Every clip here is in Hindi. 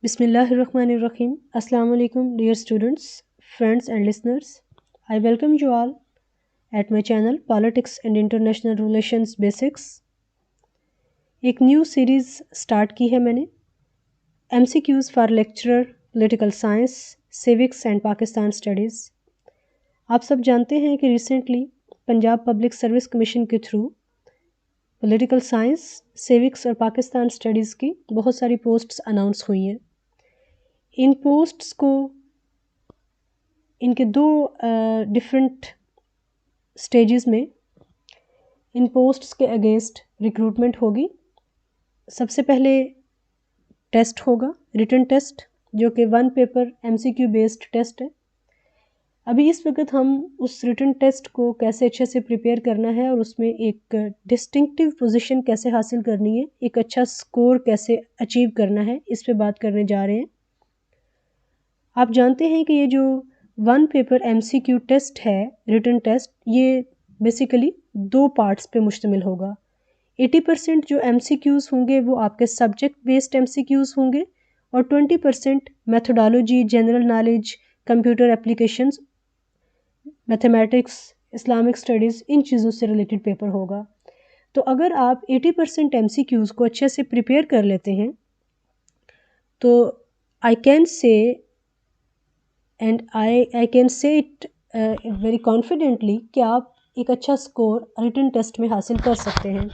Bismillahirrahmanirrahim. Assalamu alaikum, dear students, friends, and listeners. I welcome you all at my channel Politics and International Relations Basics. एक न्यू सीरीज स्टार्ट की है मैंने MCQs for lecturer political science civics and Pakistan studies. आप सब जानते हैं कि recently Punjab public service commission के थ्रू पॉलिटिकल साइंस सिविक्स और पाकिस्तान स्टडीज़ की बहुत सारी पोस्ट्स अनाउंस हुई हैं। इन पोस्ट्स को इनके दो डिफरेंट स्टेजेस में इन पोस्ट्स के अगेंस्ट रिक्रूटमेंट होगी। सबसे पहले टेस्ट होगा, रिटन टेस्ट, जो कि 1 पेपर MCQ बेस्ड टेस्ट है। अभी इस वक्त हम उस रिटन टेस्ट को कैसे अच्छे से प्रिपेयर करना है और उसमें एक डिस्टिंक्टिव पोजीशन कैसे हासिल करनी है, एक अच्छा स्कोर कैसे अचीव करना है, इस पे बात करने जा रहे हैं। आप जानते हैं कि ये जो 1 पेपर MCQ टेस्ट है, रिटन टेस्ट, ये बेसिकली 2 पार्ट्स पे मुश्तमिल होगा। 80% जो MCQs होंगे वो आपके सब्जेक्ट बेस्ड MCQs होंगे और 20% methodology, general knowledge, computer applications, mathematics, Islamic studies, इन चीज़ों से रिलेटेड पेपर होगा। तो अगर आप 80% MCQs को अच्छे से प्रिपेयर कर लेते हैं तो I can say and I can say it very confidently कि आप एक अच्छा स्कोर रिटन टेस्ट में हासिल कर सकते हैं।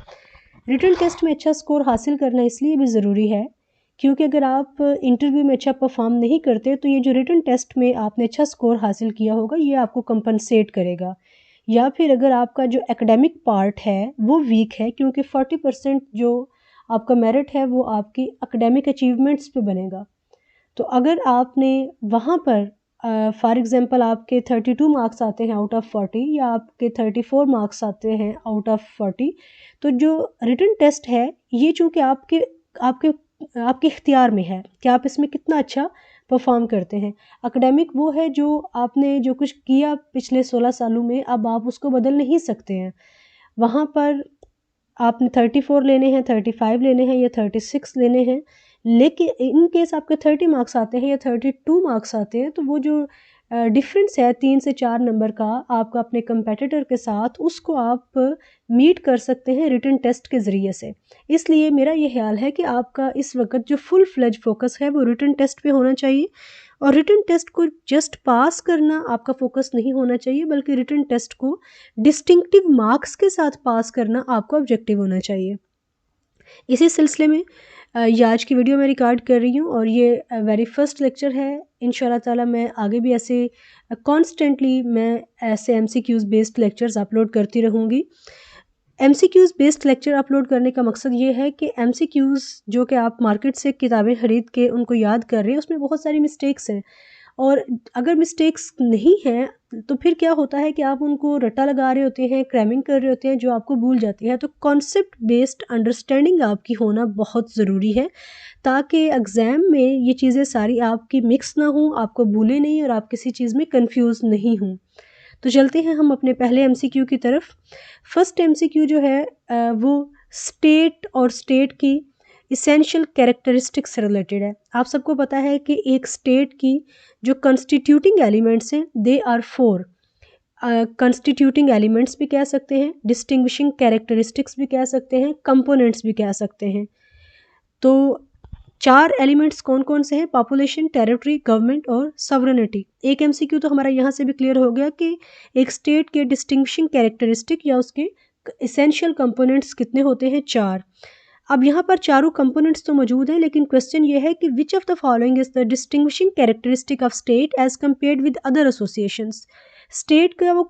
रिटन टेस्ट में अच्छा स्कोर हासिल करना इसलिए भी ज़रूरी है क्योंकि अगर आप इंटरव्यू में अच्छा परफॉर्म नहीं करते तो ये जो रिटन टेस्ट में आपने अच्छा स्कोर हासिल किया होगा ये आपको कंपनसेट करेगा। या फिर अगर आपका जो एकेडमिक पार्ट है वो वीक है, क्योंकि 40% जो आपका मेरिट है वो आपकी एकेडमिक अचीवमेंट्स पे बनेगा। तो अगर आपने वहाँ पर फॉर एग्ज़ाम्पल आपके 32 मार्क्स आते हैं आउट ऑफ 40 या आपके 34 मार्क्स आते हैं आउट ऑफ 40, तो जो रिटन टेस्ट है ये चूँकि आपके आपके आपके इख्तियार में है कि आप इसमें कितना अच्छा परफॉर्म करते हैं। एकेडमिक वो है जो आपने जो कुछ किया पिछले 16 सालों में, अब आप उसको बदल नहीं सकते हैं। वहाँ पर आपने 34 लेने हैं, 35 लेने हैं या 36 लेने हैं, लेकिन इन केस आपके 30 मार्क्स आते हैं या 32 मार्क्स आते हैं तो वो जो डिफरेंस है 3 से 4 नंबर का आपका अपने कंपेटिटर के साथ, उसको आप मीट कर सकते हैं रिटन टेस्ट के ज़रिए से। इसलिए मेरा ये ख्याल है कि आपका इस वक्त जो फुल फ्लेज फोकस है वो रिटन टेस्ट पे होना चाहिए और रिटन टेस्ट को जस्ट पास करना आपका फोकस नहीं होना चाहिए, बल्कि रिटन टेस्ट को डिस्टिंक्टिव मार्क्स के साथ पास करना आपका ऑब्जेक्टिव होना चाहिए। इसी सिलसिले में ये आज की वीडियो मैं रिकॉर्ड कर रही हूँ और ये वेरी फर्स्ट लेक्चर है। इंशाल्लाह ताला मैं आगे भी ऐसे कॉन्स्टेंटली मैं ऐसे MCQs बेस्ड लेक्चर्स अपलोड करती रहूँगी। MCQs बेस्ड लेक्चर अपलोड करने का मकसद ये है कि MCQs जो कि आप मार्केट से किताबें ख़रीद के उनको याद कर रहे हैं उसमें बहुत सारी मिस्टेक्स हैं, और अगर मिस्टेक्स नहीं हैं तो फिर क्या होता है कि आप उनको रट्टा लगा रहे होते हैं, क्रैमिंग कर रहे होते हैं, जो आपको भूल जाती है। तो कॉन्सेप्ट बेस्ड अंडरस्टैंडिंग आपकी होना बहुत ज़रूरी है ताकि एग्ज़ाम में ये चीज़ें सारी आपकी मिक्स ना हों, आपको भूले नहीं और आप किसी चीज़ में कंफ्यूज नहीं हों। तो चलते हैं हम अपने पहले MCQ की तरफ। फर्स्ट MCQ जो है वो स्टेट और स्टेट की इसेंशियल कैरेक्टरिस्टिक्स से रिलेटेड है। आप सबको पता है कि एक स्टेट की जो कंस्टिट्यूटिंग एलिमेंट्स हैं दे आर 4। कंस्टिट्यूटिंग एलिमेंट्स भी कह सकते हैं, डिस्टिंग्विशिंग कैरेक्टरिस्टिक्स भी कह सकते हैं, कंपोनेंट्स भी कह सकते हैं। तो 4 एलिमेंट्स कौन कौन से हैं? पॉपुलेशन, टेरिटरी, गवर्नमेंट और सॉवरेनिटी। एक MCQ तो हमारा यहाँ से भी क्लियर हो गया कि एक स्टेट के डिस्टिंग्विशिंग कैरेक्टरिस्टिक या उसके इसेंशियल कंपोनेंट्स कितने होते हैं? 4। अब यहाँ पर चारों कंपोनेंट्स तो मौजूद हैं, लेकिन क्वेश्चन ये है कि which of the following is the distinguishing characteristic of state as compared with other associations. State का वो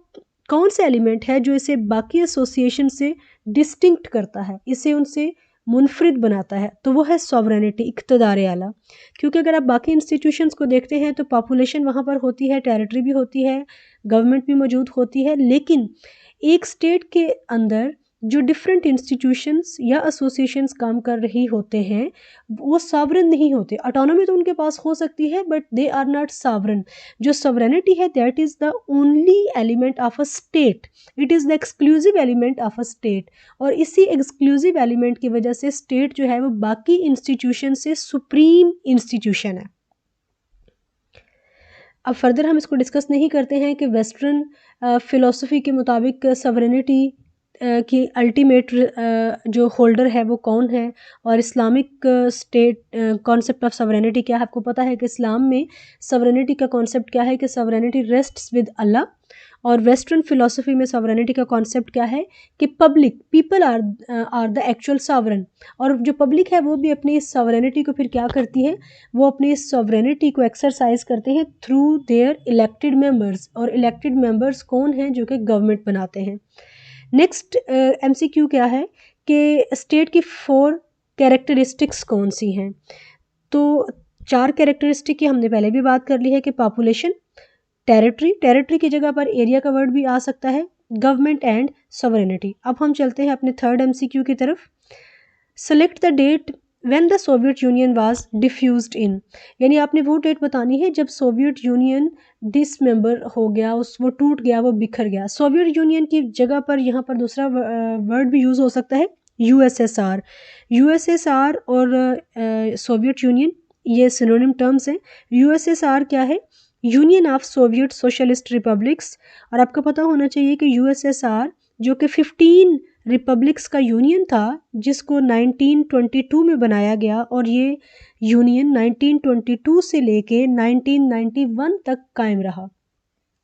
कौन सा एलिमेंट है जो इसे बाकी एसोसिएशन से डिस्टिंक्ट करता है, इसे उनसे मुनफरिद बनाता है? तो वो है सॉवरेनिटी, इक़्तिदार आला। क्योंकि अगर आप बाकी इंस्टीट्यूशंस को देखते हैं तो पॉपुलेशन वहाँ पर होती है, टेरिटरी भी होती है, गवर्नमेंट भी मौजूद होती है, लेकिन एक स्टेट के अंदर जो डिफरेंट इंस्टीट्यूशंस या एसोसिएशंस काम कर रही होते हैं वो सॉवरेन नहीं होते। ऑटोनॉमी तो उनके पास हो सकती है but they are not sovereign. जो सॉवरेनिटी है that is the only element of a state, it is the exclusive element of a state. और इसी एक्सक्लूसिव एलिमेंट की वजह से स्टेट जो है वो बाकी इंस्टीट्यूशन से सुप्रीम इंस्टीट्यूशन है। अब फर्दर हम इसको डिस्कस नहीं करते हैं कि वेस्टर्न फ़िलॉसफी के मुताबिक सॉवरेनिटी की अल्टीमेट जो होल्डर है वो कौन है, और Islamic state concept of sovereignty क्या है। आपको पता है कि इस्लाम में सॉवरेनिटी का कॉन्सेप्ट क्या है कि सॉवरेनिटी रेस्ट्स विद अल्लाह, और वेस्टर्न फ़िलॉसफी में सॉवरेनिटी का कॉन्सेप्ट क्या है कि public people are the actual sovereign. और जो पब्लिक है वो भी अपनी इस सॉवरेनिटी को फिर क्या करती है, वो अपनी इस सॉवरेनिटी को एक्सरसाइज करते हैं थ्रू देयर इलेक्टेड मेंबर्स। और इलेक्टेड मेंबर्स कौन हैं, जो कि गवर्नमेंट बनाते हैं। नेक्स्ट एमसीक्यू क्या है कि स्टेट की 4 कैरेक्टरिस्टिक्स कौन सी हैं। तो 4 कैरेक्टरिस्टिक की हमने पहले भी बात कर ली है कि पॉपुलेशन, टेरिटरी की जगह पर एरिया का वर्ड भी आ सकता है, गवर्नमेंट एंड सॉवरेनिटी। अब हम चलते हैं अपने थर्ड एमसीक्यू की तरफ। Select the date when the Soviet Union was diffused in, यानी आपने वो डेट बतानी है जब सोवियत यूनियन डिसमेंबर हो गया, वो टूट गया, वो बिखर गया। सोवियत यूनियन की जगह पर यहाँ पर दूसरा वर्ड भी यूज़ हो सकता है, यूएसएसआर। यूएसएसआर और सोवियत यूनियन ये सिनोनिम टर्म्स हैं। यूएसएसआर क्या है, union of Soviet socialist republics. और आपको पता होना चाहिए कि यूएसएसआर जो कि 15 रिपब्लिक्स का यूनियन था, जिसको 1922 में बनाया गया, और ये यूनियन 1922 से लेके 1991 तक कायम रहा।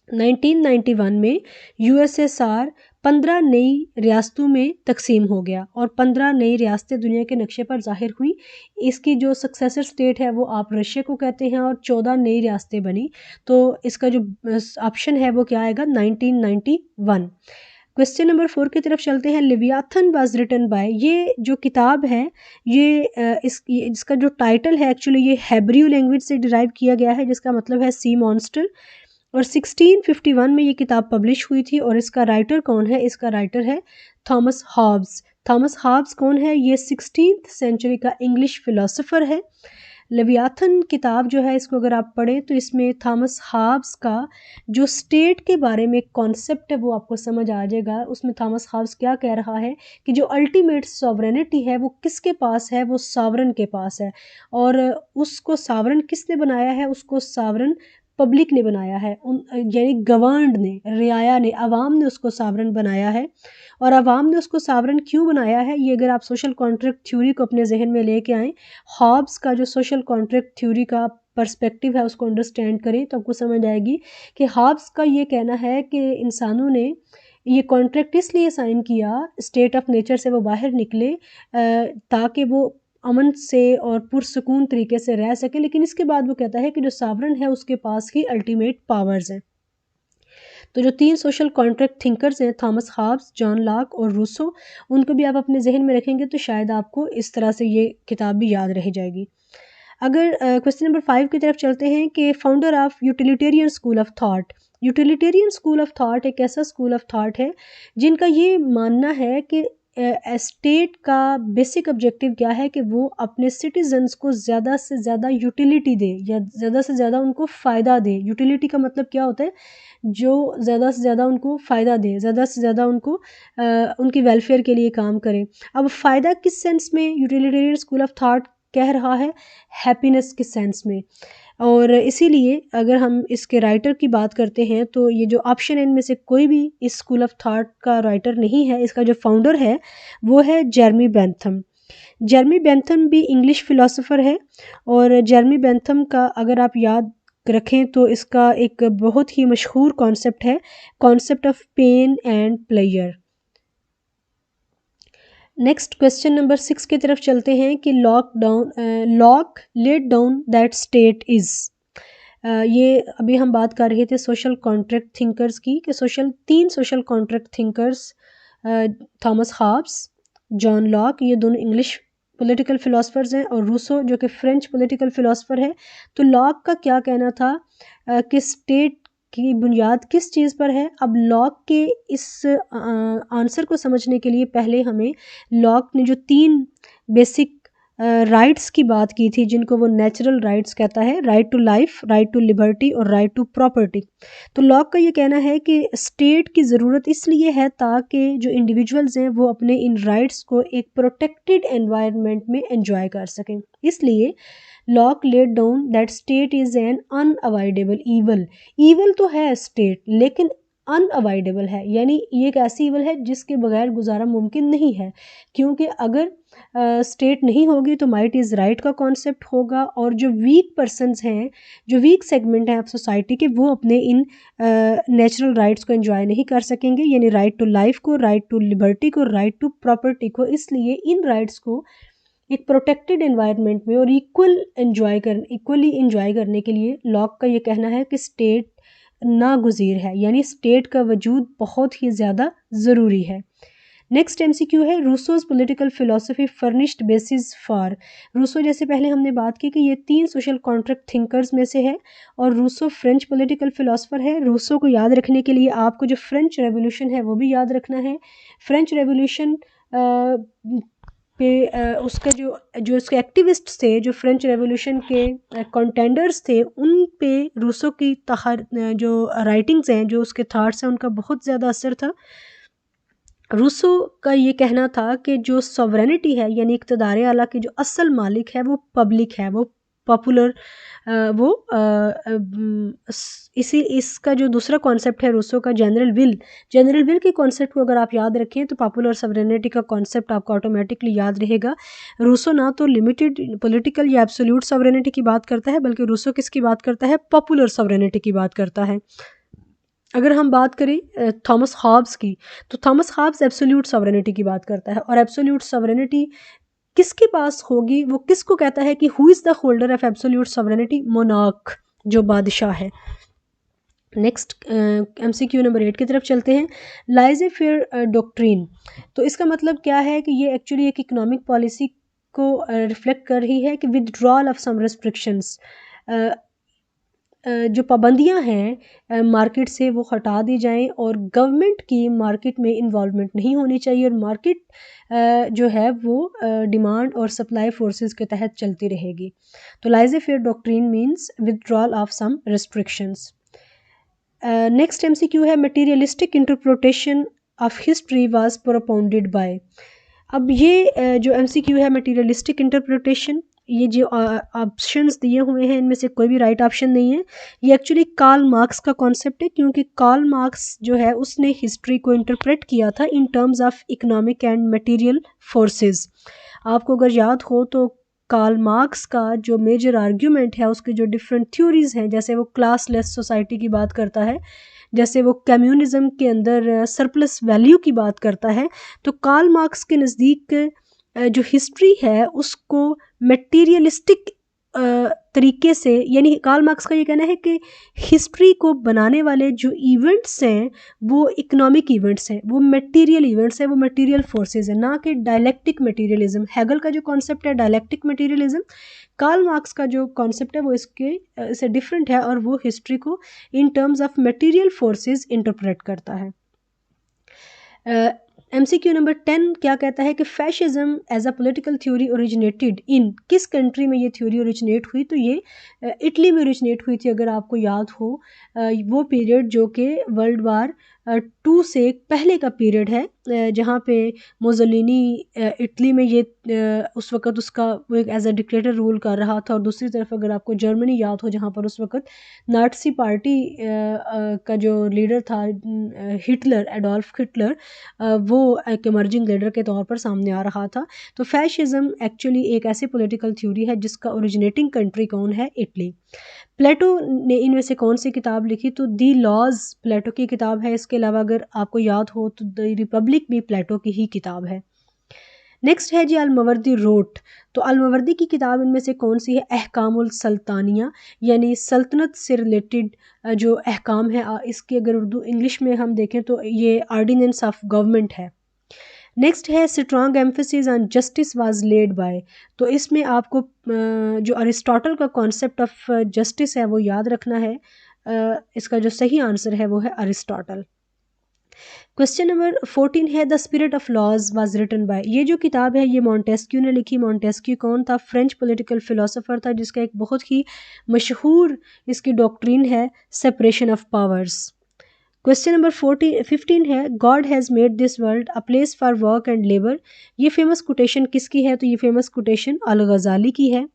1991 में यूएसएसआर 15 नई रियासतों में तकसीम हो गया और 15 नई रियासतें दुनिया के नक्शे पर ज़ाहिर हुई। इसकी जो सक्सेसर स्टेट है वो आप रशिया को कहते हैं, और 14 नई रियासतें बनी। तो इसका जो ऑप्शन है वो क्या आएगा, 1991। क्वेश्चन नंबर 4 की तरफ चलते हैं। लिवियाथन वाज रिटन बाय, ये जो किताब है ये इसका जो टाइटल है एक्चुअली ये हेब्रियू लैंग्वेज से डिराइव किया गया है, जिसका मतलब है सी मॉन्स्टर। और 1651 में ये किताब पब्लिश हुई थी। और इसका राइटर कौन है, इसका राइटर है थॉमस हॉब्स। थॉमस हॉब्स कौन है, ये 16th सेंचुरी का इंग्लिश फिलोसोफर है। लेवियाथन किताब जो है इसको अगर आप पढ़ें तो इसमें थॉमस हॉब्स का जो स्टेट के बारे में कॉन्सेप्ट है वो आपको समझ आ जाएगा। उसमें थॉमस हॉब्स क्या कह रहा है कि जो अल्टीमेट सॉवरेनिटी है वो किसके पास है, वो सॉवरन के पास है। और उसको सॉवरन किसने बनाया है, उसको सॉवरन पब्लिक ने बनाया है, यानी गवर्नड ने, रियाया ने, अवाम ने उसको सॉवरन बनाया है। और अवाम ने उसको सॉवरन क्यों बनाया है, ये अगर आप सोशल कॉन्ट्रैक्ट थ्योरी को अपने जहन में लेके आएँ, हॉब्स का जो सोशल कॉन्ट्रैक्ट थ्योरी का पर्सपेक्टिव है उसको अंडरस्टैंड करें तो आपको समझ आएगी कि हॉब्स का ये कहना है कि इंसानों ने ये कॉन्ट्रैक्ट इसलिए साइन किया, स्टेट ऑफ नेचर से वो बाहर निकले ताकि वो अमन से और पुरसकून तरीके से रह सके। लेकिन इसके बाद वो कहता है कि जो सॉवरन है उसके पास ही अल्टीमेट पावर्स हैं। तो जो 3 सोशल कॉन्ट्रैक्ट थिंकर्स हैं, थॉमस हॉब्स, जॉन लॉक और रूसो, उनको भी आप अपने जहन में रखेंगे तो शायद आपको इस तरह से ये किताब भी याद रह जाएगी। अगर क्वेश्चन नंबर 5 की तरफ चलते हैं कि founder of utilitarian school of thought. Utilitarian school of thought एक ऐसा स्कूल ऑफ थॉट है जिनका ये मानना है कि स्टेट का बेसिक ऑब्जेक्टिव क्या है कि वो अपने सिटीजन्स को ज़्यादा से ज़्यादा यूटिलिटी दे, या ज़्यादा से ज़्यादा उनको फ़ायदा दे। यूटिलिटी का मतलब क्या होता है, जो ज़्यादा से ज़्यादा उनको फ़ायदा दे, ज़्यादा से ज़्यादा उनको उनकी वेलफेयर के लिए काम करें। अब फ़ायदा किस सेंस में यूटिलिटेरियन स्कूल ऑफ थॉट कह रहा है, हैप्पीनेस के सेंस में। और इसीलिए अगर हम इसके राइटर की बात करते हैं तो ये जो ऑप्शन है इनमें से कोई भी इस स्कूल ऑफ थॉट का राइटर नहीं है। इसका जो फाउंडर है वो है जेरमी बेंथम। जेरमी बेंथम भी इंग्लिश फ़िलासफ़र है। और जेरमी बेंथम का अगर आप याद रखें तो इसका एक बहुत ही मशहूर कॉन्सेप्ट है, concept of pain and pleasure. Next question number 6 की तरफ चलते हैं कि Locke laid down that state is. ये अभी हम बात कर रहे थे सोशल कॉन्ट्रैक्ट थिंकर्स की कि 3 social contract thinkers, Thomas Hobbes, John Locke, ये दोनों इंग्लिश पॉलिटिकल फ़िलासफ़र्स हैं, और रूसो जो कि फ्रेंच पॉलिटिकल फ़िलासफ़र है। तो लॉक का क्या कहना था कि स्टेट की बुनियाद किस चीज़ पर है? अब लॉक के इस आंसर को समझने के लिए पहले हमें लॉक ने जो 3 बेसिक राइट्स की बात की थी, जिनको वो नेचुरल राइट्स कहता है, right to life, right to liberty और राइट टू प्रॉपर्टी। तो लॉक का ये कहना है कि स्टेट की ज़रूरत इसलिए है ताकि जो इंडिविजुअल्स हैं वो अपने इन राइट्स को एक प्रोटेक्टेड एनवायरनमेंट में एंजॉय कर सकें। इसलिए lock laid down that state is an unavoidable evil. Evil तो है स्टेट, लेकिन अनअवॉइडेबल है, यानी ये एक ऐसी ईवल है जिसके बगैर गुजारा मुमकिन नहीं है, क्योंकि अगर स्टेट नहीं होगी तो माइट इज़ राइट का कॉन्सेप्ट होगा, और जो वीक पर्सनस हैं, जो वीक सेगमेंट हैं ऑफ सोसाइटी के, वो अपने इन नेचुरल राइट्स को एंजॉय नहीं कर सकेंगे, यानी राइट टू लाइफ को, राइट टू लिबर्टी को, राइट टू प्रॉपर्टी को। इसलिए इन राइट्स को एक प्रोटेक्टेड एनवायरनमेंट में और इक्वली एंजॉय करने के लिए लॉक का ये कहना है कि स्टेट नागुज़ीर है, यानी स्टेट का वजूद बहुत ही ज़्यादा ज़रूरी है। नेक्स्ट एमसीक्यू है, Rousseau's political philosophy furnished basis for. Rousseau, जैसे पहले हमने बात की कि ये 3 सोशल कॉन्ट्रैक्ट थिंकर्स में से है, और रूसो फ्रेंच पॉलिटिकल फिलोसफर है। रूसो को याद रखने के लिए आपको जो फ्रेंच रेवोल्यूशन है वो भी याद रखना है। फ्रेंच रेवोल्यूशन पे उसका जो उसके एक्टिविस्ट थे, जो फ्रेंच रेवोल्यूशन के कंटेंडर्स थे, उन पे रूसो की जो राइटिंग्स हैं, जो उसके थाट्स हैं, उनका बहुत ज़्यादा असर था। रूसो का ये कहना था कि जो सॉवरेनिटी है, यानी इक़्तिदार आला की जो असल मालिक है वो पब्लिक है, वो पॉपुलर वो इसका जो दूसरा कॉन्सेप्ट है रूसो का, जनरल विल के कॉन्सेप्ट को अगर आप याद रखें तो पॉपुलर सॉवरेनिटी का कॉन्सेप्ट आपको ऑटोमेटिकली याद रहेगा। रूसो ना तो लिमिटेड पॉलिटिकल या एब्सोल्यूट सॉवरेनिटी की बात करता है, बल्कि रूसो किसकी बात करता है? पॉपुलर सॉवरेनिटी की बात करता है। अगर हम बात करें थॉमस हॉब्स की, तो थॉमस हॉब्स एब्सोल्यूट सॉवरेनिटी की बात करता है, और एब्सोल्यूट सॉवरेनिटी किसके पास होगी? वो किसको कहता है कि who is the holder of absolute sovereignty? Monarch, जो बादशाह है। नेक्स्ट एमसीक्यू नंबर 8 की तरफ चलते हैं। लाइजे फेयर डॉक्ट्रिन, तो इसका मतलब क्या है कि ये एक्चुअली एक इकोनॉमिक पॉलिसी को रिफ्लेक्ट कर रही है कि विदड्रॉल ऑफ सम रिस्ट्रिक्शंस, जो पाबंदियां हैं मार्केट से वो हटा दी जाएं, और गवर्नमेंट की मार्केट में इन्वॉल्वमेंट नहीं होनी चाहिए, और मार्केट जो है वो डिमांड और सप्लाई फोर्सेस के तहत चलती रहेगी। तो laissez faire doctrine means withdrawal of some restrictions. Next MCQ है, materialistic interpretation of history was propounded by. अब ये जो एमसीक्यू है, मटेरियलिस्टिक इंटरप्रिटेशन, ये जो ऑप्शंस दिए हुए हैं इनमें से कोई भी राइट ऑप्शन नहीं है। ये एक्चुअली कार्ल मार्क्स का कॉन्सेप्ट है, क्योंकि कार्ल मार्क्स जो है उसने हिस्ट्री को इंटरप्रेट किया था इन terms of economic and material forces. आपको अगर याद हो तो कार्ल मार्क्स का जो मेजर आर्ग्यूमेंट है, उसके जो डिफरेंट थ्योरीज हैं, जैसे वो क्लासलेस सोसाइटी की बात करता है, जैसे वो कम्युनिज्म के अंदर सरप्लस वैल्यू की बात करता है, तो कार्ल मार्क्स के नज़दीक जो हिस्ट्री है उसको मटेरियलिस्टिक तरीके से, यानी कार्ल मार्क्स का ये कहना है कि हिस्ट्री को बनाने वाले जो इवेंट्स हैं वो इकोनॉमिक इवेंट्स हैं, वो मटेरियल इवेंट्स हैं, वो मटेरियल फोर्सेस हैं, ना कि डायलेक्टिक मटेरियलिज्म। हैगल का जो कॉन्सेप्ट है डायलेक्टिक मटेरियलिज्म, कार्ल मार्क्स का जो कॉन्सेप्ट है वो इससे डिफरेंट है, और वो हिस्ट्री को in terms of material forces interpret करता है। एमसीक्यू नंबर 10 क्या कहता है कि fascism as a political theory originated in, किस कंट्री में ये थ्योरी ओरिजिनेट हुई? तो ये इटली में ओरिजिनेट हुई थी, अगर आपको याद हो। वो पीरियड जो कि वर्ल्ड वार 2 से पहले का पीरियड है, जहाँ पे मुसोलिनी इटली में ये उस वक़्त उसका वो एक एज अ डिक्टेटर रूल कर रहा था, और दूसरी तरफ अगर आपको जर्मनी याद हो, जहाँ पर उस वक़्त नाटसी पार्टी का जो लीडर था हिटलर, एडोल्फ हिटलर, वो एक इमर्जिंग लीडर के तौर पर सामने आ रहा था। तो फैशिज्म एक्चुअली एक ऐसी पॉलिटिकल थ्योरी है जिसका ओरिजिनेटिंग कंट्री कौन है? इटली। प्लेटो ने इनमें से कौन सी किताब लिखी? तो दी लॉज प्लेटो की किताब है। इसके अलावा अगर आपको याद हो तो द रिपब्लिक भी प्लेटो की ही किताब है। नेक्स्ट है जी अलमवर्दी रोट, तो अलमवर्दी की किताब इनमें से कौन सी है? अहकामुल सल्तानिया, यानी सल्तनत से रिलेटेड जो अहकाम है, इसकी अगर उर्दू इंग्लिश में हम देखें तो ये आर्डिनेंस ऑफ गवर्नमेंट है। नेक्स्ट है strong emphasis on justice was led by, तो इसमें आपको जो अरिस्टोटल का कॉन्सेप्ट ऑफ जस्टिस है वो याद रखना है। इसका जो सही आंसर है वो है अरिस्टोटल। क्वेश्चन नंबर 14 है the spirit of laws was written by. ये जो किताब है ये मॉन्टेस्क्यू ने लिखी। मॉन्टेस्क्यू कौन था? फ्रेंच पॉलिटिकल फिलोसोफर था जिसका एक बहुत ही मशहूर इसकी डॉक्ट्रिन है separation of powers. Question number 15 है God has made this world a place for work and labour. ये फेमस कोटेशन किसकी है? तो ये फेमस कोटेशन अल गज़ाली की है।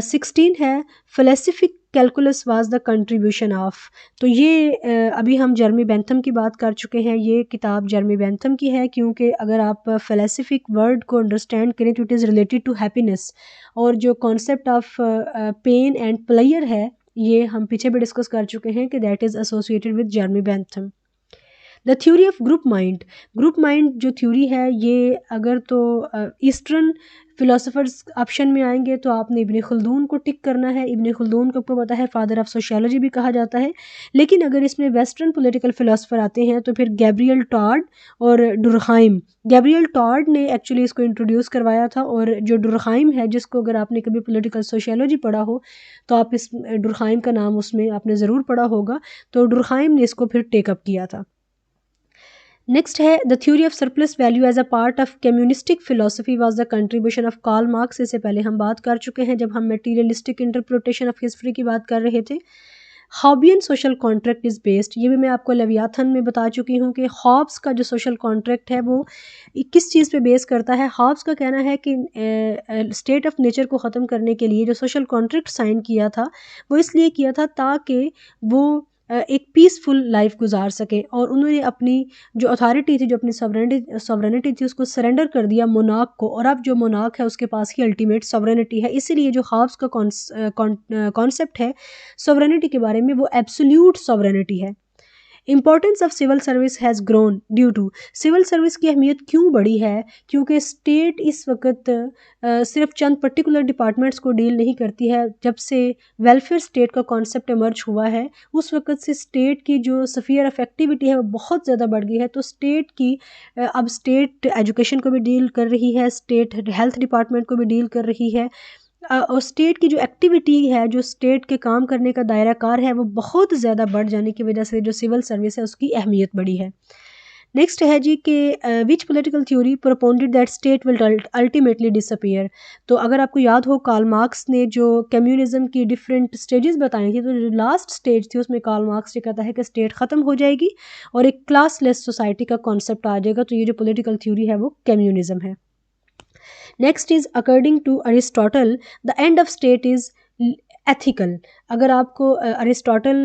16 है philosophic calculus was the contribution of. तो ये अभी हम जर्मी बेंथम की बात कर चुके हैं। ये किताब जर्मी बेंथम की है क्योंकि अगर आप फिलोसफिक वर्ड को अंडरस्टैंड करें तो it is related to happiness, और जो concept of pain and pleasure है ये हम पीछे भी डिस्कस कर चुके हैं कि that is associated with जर्मी Bentham. The theory of group mind जो थ्योरी है ये अगर तो ईस्टर्न फिलोसफर्स ऑप्शन में आएंगे तो आपने इब्न खल्दून को टिक करना है। इब्न खल्दून को आपको पता है फादर ऑफ सोशियोलॉजी भी कहा जाता है। लेकिन अगर इसमें वेस्टर्न पॉलिटिकल फिलोसफर आते हैं तो फिर गैब्रियल टॉड और डुरहाइम। गैब्रियल टॉड ने एक्चुअली इसको इंट्रोड्यूस करवाया था, और जो डुरहाइम है जिसको अगर आपने कभी पॉलिटिकल सोशियोलॉजी पढ़ा हो तो आप इस डुरहाइम का नाम उसमें आपने ज़रूर पढ़ा होगा। तो डुरहाइम ने इसको फिर टेकअप किया था। नेक्स्ट है the theory of surplus value as a part of communistic philosophy was the contribution of Karl Marx. इससे पहले हम बात कर चुके हैं जब हम मटेरियलिस्टिक इंटरप्रिटेशन ऑफ हिस्ट्री की बात कर रहे थे। हॉबियन सोशल कॉन्ट्रैक्ट इज़ बेस्ड, ये भी मैं आपको लेवियाथन में बता चुकी हूँ कि हॉब्स का जो सोशल कॉन्ट्रैक्ट है वो किस चीज़ पे बेस करता है। हॉब्स का कहना है कि स्टेट ऑफ नेचर को ख़त्म करने के लिए जो सोशल कॉन्ट्रैक्ट साइन किया था वो इसलिए किया था ताकि वो एक पीसफुल लाइफ गुजार सकें, और उन्होंने अपनी जो अथॉरिटी थी, जो अपनी सॉवरेनिटी थी उसको सरेंडर कर दिया मोनार्क को, और अब जो मोनार्क है उसके पास ही अल्टीमेट सॉवरेनिटी है। इसीलिए जो हॉब्स का कॉन्सेप्ट है सॉवरेनिटी के बारे में वो एब्सोल्यूट सॉवरेनिटी है। Importance of civil service has grown due to, civil service की अहमियत क्यों बढ़ी है? क्योंकि स्टेट इस वक्त सिर्फ चंद पर्टिकुलर डिपार्टमेंट्स को डील नहीं करती है। जब से वेलफेयर स्टेट का कॉन्सेप्ट इमर्ज हुआ है उस वक्त से स्टेट की जो स्फीयर ऑफ एक्टिविटी है वो बहुत ज़्यादा बढ़ गई है। तो स्टेट की अब स्टेट एजुकेशन को भी डील कर रही है, स्टेट हेल्थ डिपार्टमेंट को भी डील कर रही है, और स्टेट की जो एक्टिविटी है, जो स्टेट के काम करने का दायरा कार है वो बहुत ज़्यादा बढ़ जाने की वजह से जो सिविल सर्विस है उसकी अहमियत बढ़ी है। नेक्स्ट है जी कि which political theory propounded that state will ultimately disappear. तो अगर आपको याद हो कार्ल मार्क्स ने जो कम्युनिज्म की डिफरेंट स्टेजेस बताई थी, तो जो लास्ट स्टेज थी उसमें कार्ल मार्क्स ये कहता है कि स्टेट ख़त्म हो जाएगी और एक क्लासलेस सोसाइटी का कॉन्सेप्ट आ जाएगा। तो ये जो पॉलिटिकल थ्योरी है वो कम्युनिज्म है। Next is according to Aristotle the end of state is ethical. अगर आपको अरिस्टोटल,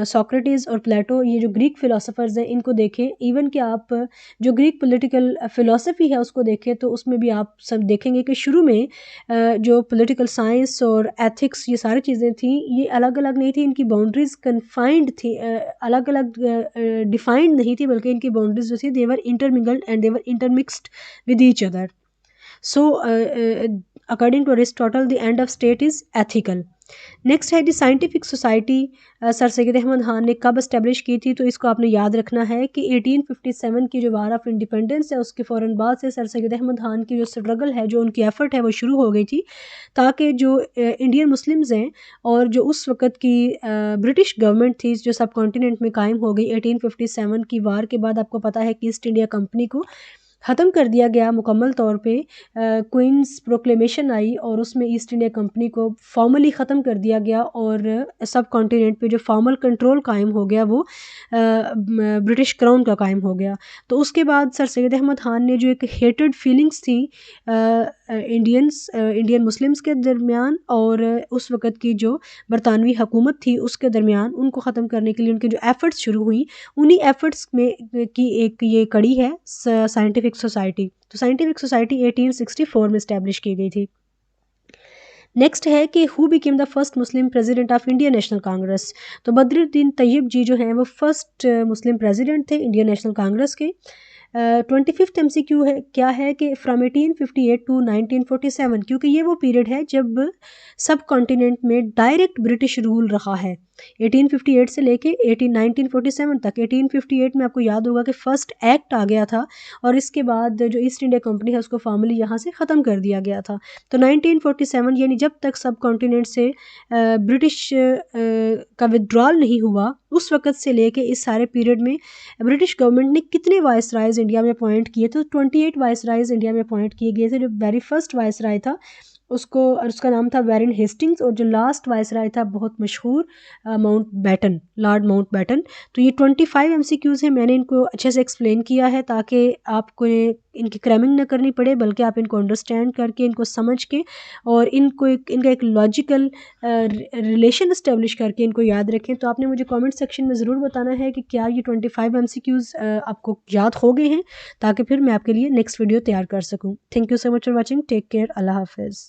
सोक्रेटिस और प्लेटो, ये जो ग्रीक फिलोसफर्स हैं इनको देखें, इवन कि आप जो ग्रीक पॉलिटिकल फ़िलोसफी है उसको देखें तो उसमें भी आप सब देखेंगे कि शुरू में जो पॉलिटिकल साइंस और एथिक्स ये सारी चीज़ें थी ये अलग अलग नहीं थी, इनकी बाउंड्रीज कन्फाइंड थी, अलग अलग डिफाइंड नहीं थी, बल्कि इनकी बाउंड्रीज जो थी they were intermingled and they were intermixed with each other. So, according to Aristotle, the end of state is ethical. Next है the scientific society sir Syed Ahmad Khan ने कब इस्टेब्लिश की थी? तो इसको आपने याद रखना है कि 1857 की जो वार ऑफ इंडिपेंडेंस है उसके फ़ौरन बाद से सर सैयद अहमद खान की जो स्ट्रगल है, जो उनकी एफ़र्ट है वो शुरू हो गई थी ताकि जो इंडियन मुस्लिम्स हैं और जो उस वक़्त की ब्रिटिश गवर्नमेंट थी जो सब कॉन्टिनेंट में कायम हो गई 1857 की वार के बाद, आपको पता है कि ईस्ट इंडिया कंपनी को ख़त्म कर दिया गया मुकम्मल तौर पे। क्वींस प्रोक्लेमेशन आई और उसमें ईस्ट इंडिया कंपनी को फॉर्मली ख़त्म कर दिया गया और सब कॉन्टिनेंट पे जो फॉर्मल कंट्रोल कायम हो गया वो ब्रिटिश क्राउन का कायम हो गया। तो उसके बाद सर सैयद अहमद खान ने जो एक हेटेड फीलिंग्स थी इंडियन मुस्लिम्स के दरमियान और उस वक़्त की जो बरतानवी हुकूमत थी उसके दरमियान, उनको ख़त्म करने के लिए उनकी जो एफ़र्ट्स शुरू हुई, उन्हीं एफ़र्ट्स में की एक ये कड़ी है साइंटिफिक सोसाइटी। तो साइंटिफिक सोसाइटी 1864 में इस्टेब्लिश की गई थी। नेक्स्ट है कि who became the first Muslim president of Indian national Congress. तो बद्रुद्दीन तैयब जी जो हैं वो फर्स्ट मुस्लिम प्रेसिडेंट थे इंडियन नेशनल कांग्रेस के। 25th MCQ है क्या है कि फ्राम 1858 टू 1947, क्योंकि ये वो पीरियड है जब सब कॉन्टिनेंट में डायरेक्ट ब्रिटिश रूल रहा है। 1858 से लेके 1947 तक। 1858 में आपको याद होगा कि फ़र्स्ट एक्ट आ गया था और इसके बाद जो ईस्ट इंडिया कंपनी है उसको फॉर्मली यहाँ से ख़त्म कर दिया गया था। तो 1947 यानी जब तक सब कॉन्टिनेंट से ब्रिटिश का विड्रॉल नहीं हुआ, उस वक़्त से लेके इस सारे पीरियड में ब्रिटिश गवर्नमेंट ने कितने वाइसरायज़ इंडिया में अपॉइंट किए थे? तो 28 वाइसरायज़ इंडिया में अपॉइंट किए गए थे। जो वेरी फर्स्ट वाइसराय था उसका नाम था वैरेन हेस्टिंग्स, और जो लास्ट वाइसराय था बहुत मशहूर Mountbatten, lord Mountbatten. तो ये 25 एमसीक्यूज़ हैं, मैंने इनको अच्छे से एक्सप्लेन किया है ताकि आपको इनकी क्रैमिंग ना करनी पड़े, बल्कि आप इनको अंडरस्टैंड करके, इनको समझ के और इनका एक लॉजिकल रिलेशन इस्टेब्लिश करके इनको याद रखें। तो आपने मुझे कमेंट सेक्शन में ज़रूर बताना है कि क्या ये 25 एमसीक्यूज़ आपको याद हो गए हैं, ताकि फिर मैं आपके लिए नेक्स्ट वीडियो तैयार कर सकूँ। Thank you so much for watching. Take care. Allah हाफिज़।